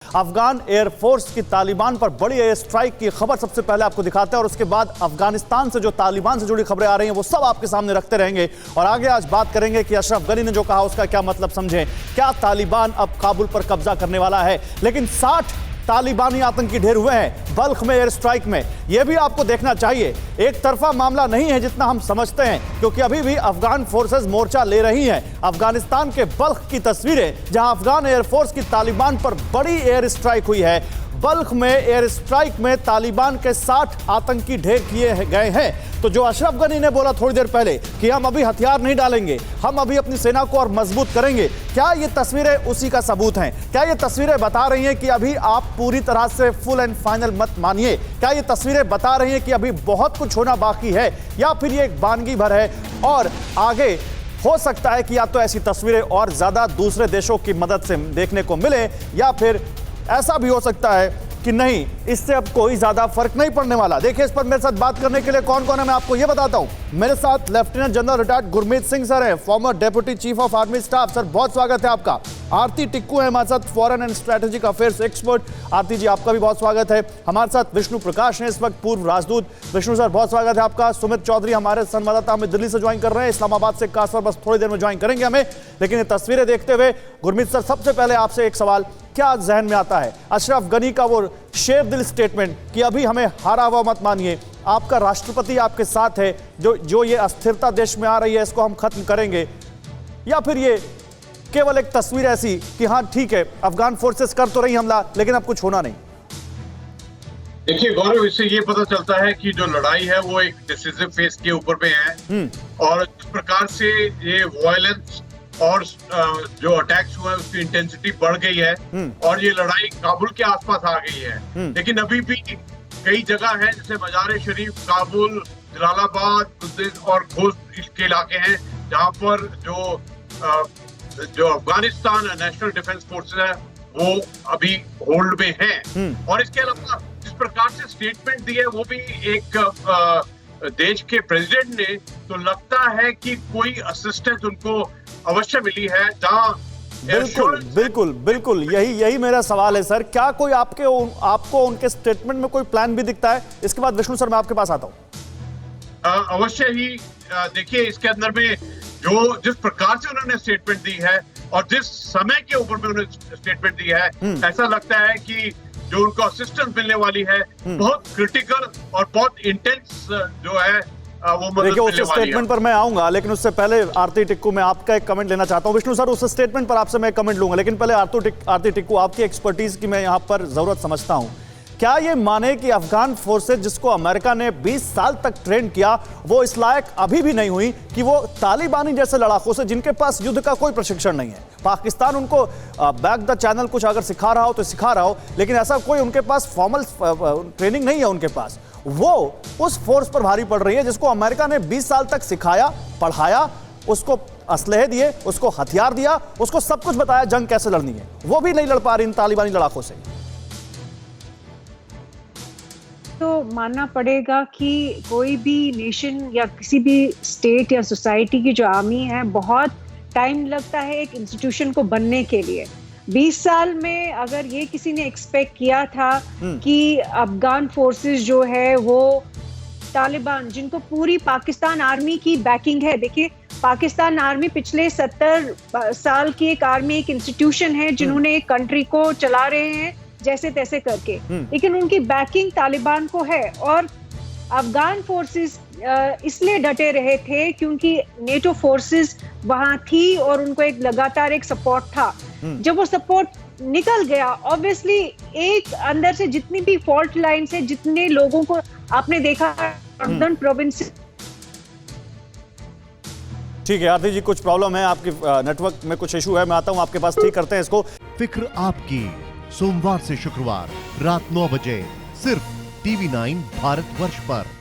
Afghan air force की तालिबान पर बड़ी एयर स्ट्राइक की खबर सबसे पहले आपको दिखाते हैं और उसके बाद अफगानिस्तान से जो तालिबान से जुड़ी खबरें आ रही हैं वो सब आपके सामने रखते रहेंगे। और आगे आज बात करेंगे कि अशरफ गनी ने जो कहा उसका क्या मतलब समझें, क्या तालिबान अब काबुल पर कब्जा करने वाला है। लेकिन 60 तालिबानी आतंकी ढेर हुए हैं बल्ख में एयर स्ट्राइक में, यह भी आपको देखना चाहिए। एक तरफा मामला नहीं है जितना हम समझते हैं, क्योंकि अभी भी अफगान फोर्सेस मोर्चा ले रही हैं। अफगानिस्तान के बल्ख की तस्वीरें जहां अफगान एयरफोर्स की तालिबान पर बड़ी एयर स्ट्राइक हुई है। बल्ख में एयर स्ट्राइक में तालिबान के 60 आतंकी ढेर किए गए हैं। तो जो अशरफ गनी ने बोला थोड़ी देर पहले कि हम अभी हथियार नहीं डालेंगे, हम अभी अपनी सेना को और मजबूत करेंगे, क्या ये तस्वीरें उसी का सबूत हैं? क्या ये तस्वीरें बता रही हैं कि अभी आप पूरी तरह से फुल एंड फाइनल मत मानिए? क्या ये तस्वीरें बता रही हैं कि अभी बहुत कुछ होना बाकी है, या फिर ये एक वानगी भर है और आगे हो सकता है कि या तो ऐसी तस्वीरें और ज्यादा दूसरे देशों की मदद से देखने को मिले, या फिर ऐसा भी हो सकता है कि नहीं, इससे अब कोई ज्यादा फर्क नहीं पड़ने वाला। देखिए, इस पर मेरे साथ बात करने के लिए कौन कौन है मैं आपको ये बताता हूं। मेरे साथ lieutenant general retired Gurmeet Singh sir हैं, former deputy chief of army staff. Sir बहुत स्वागत है आपका। आरती टिक्कू है हमारे साथ, foreign and strategic affairs expert. Aarti ji आपका भी बहुत स्वागत है। हमारे साथ विष्णु प्रकाश हैं इस वक्त, पूर्व राजदूत। विष्णु सर बहुत स्वागत है आपका। सुमित चौधरी हमारे संवाददाता हमें दिल्ली से ज्वाइन कर रहे हैं, इस्लामाबाद से कासर बस थोड़ी देर में ज्वाइन करेंगे हमें। लेकिन ये तस्वीरें देखते हुए गुरमीत सर, सबसे पहले आपसे एक सवाल, क्या जहन में आता है अशरफ गनी का वो शेर दिल स्टेटमेंट कि अभी हमें हारा हुआ मत मानिए, आपका राष्ट्रपति आपके साथ है, जो ये अस्थिरता देश में आ रही है इसको हम खत्म करेंगे, या फिर ये केवल एक तस्वीर ऐसी कि हाँ ठीक है अफगान फोर्सेस कर तो रही हमला लेकिन अब कुछ होना नहीं? देखिए गौरव, इससे ये पता चलता है कि जो लड़ाई है वो एक डिसिसिव फेज के ऊपर में है, और जिस प्रकार से ये वायलेंस और जो अटैक्स हुआ है उसकी इंटेंसिटी बढ़ गई है और ये लड़ाई काबुल के आसपास आ गई है। लेकिन अभी भी कई जगह है जैसे मजार शरीफ, काबुल, जलालाबाद और खोस्त के इलाके हैं जहां पर जो अफगानिस्तान नेशनल डिफेंस फोर्सेस है वो अभी होल्ड में है। और इसके अलावा जिस प्रकार से स्टेटमेंट दी है वो भी एक देश के प्रेसिडेंट ने, तो लगता है कि कोई असिस्टेंस उनको अवश्य मिली है। जहां बिल्कुल यही मेरा सवाल है सर, क्या कोई आपको उनके स्टेटमेंट में कोई प्लान भी दिखता है? इसके बाद विष्णु सर मैं आपके पास आता हूं। अवश्य ही। देखिए, इसके अंदर में जिस प्रकार से उन्होंने स्टेटमेंट दी है और जिस समय के ऊपर में उन्होंने स्टेटमेंट दी है, ऐसा लगता है कि जो उनको असिस्टेंस मिलने वाली है बहुत क्रिटिकल और बहुत इंटेंस जो है वो मदद मिलने वाली है। उस स्टेटमेंट पर मैं आऊंगा, लेकिन उससे पहले आरती टिक्कू मैं आपका एक कमेंट लेना चाहता हूं। विष्णु सर, उस स्टेटमेंट पर आपसे मैं कमेंट लूंगा, लेकिन पहले आरती टिक्कू आपकी एक्सपर्टीज की मैं यहां पर जरूरत समझता हूं। क्या ये माने कि अफगान फोर्सेज जिसको अमेरिका ने 20 साल तक ट्रेन किया वो इस लायक अभी भी नहीं हुई कि वो तालिबानी जैसे लड़ाकों से जिनके पास युद्ध का कोई प्रशिक्षण नहीं है, पाकिस्तान उनको बैक द चैनल कुछ अगर सिखा रहा हो तो सिखा रहा हो, लेकिन ऐसा कोई उनके पास फॉर्मल ट्रेनिंग नहीं है उनके पास, वो उस फोर्स पर भारी पड़ रही है जिसको अमेरिका ने 20 साल तक सिखाया, पढ़ाया, उसको असलहे दिए, उसको हथियार दिया, उसको सब कुछ बताया जंग कैसे लड़नी है, वो भी नहीं लड़ पा रही इन तालिबानी लड़ाकों से। तो मानना पड़ेगा कि कोई भी नेशन या किसी भी स्टेट या सोसाइटी की जो आर्मी है, बहुत टाइम लगता है एक इंस्टीट्यूशन को बनने के लिए। 20 साल में अगर ये किसी ने एक्सपेक्ट किया था कि अफगान फोर्सेस जो है वो तालिबान, जिनको पूरी पाकिस्तान आर्मी की बैकिंग है, देखिए पाकिस्तान आर्मी पिछले 70 साल की एक आर्मी, एक इंस्टीट्यूशन है जिन्होंने एक कंट्री को चला रहे हैं जैसे तैसे करके, लेकिन उनकी बैकिंग तालिबान को है। और अफगान फोर्सेस इसलिए डटे रहे थे क्योंकि नेटो फोर्सेस वहां थी और उनको एक लगातार एक सपोर्ट था। जब वो सपोर्ट निकल गया, ऑब्वियसली एक अंदर से जितनी भी फॉल्ट लाइन से जितने लोगों को आपने देखा नॉर्दर्न प्रोविंस। ठीक है आरती जी, कुछ प्रॉब्लम है आपकी, नेटवर्क में कुछ इशू है, मैं आता हूं आपके पास, ठीक करते हैं इसको। फिक्र आपकी, सोमवार से शुक्रवार रात 9 बजे सिर्फ TV9 भारतवर्ष पर।